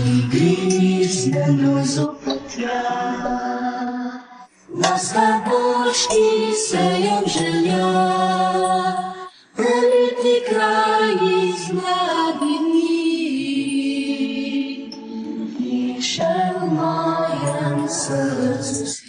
Грізнено зупотя, ласка божки сеєм жиля, пролітні краї згладені, і ще в моєм серцю слід.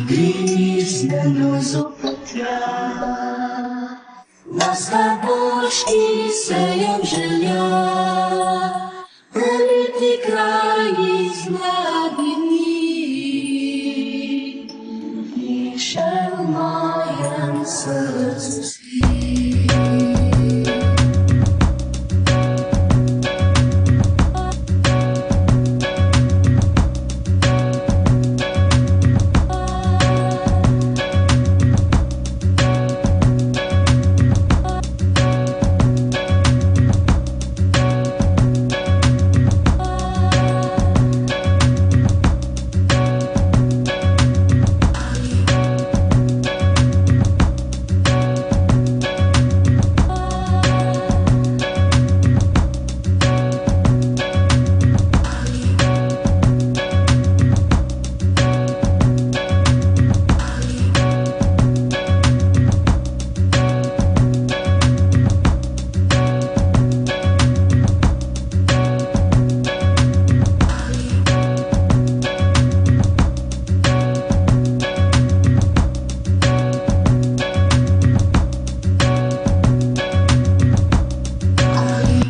Грізнено зупотя, ласка божки сеєм жиля, пролітні краї згладені, і ще в моєм серцю слід.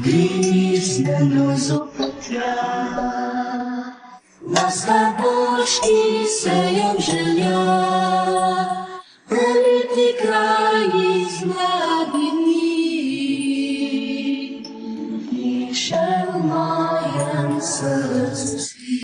Грізнено зупотя, ласка божки сеєм жиля, пролітні краї згладені, і ще в моєм серцю.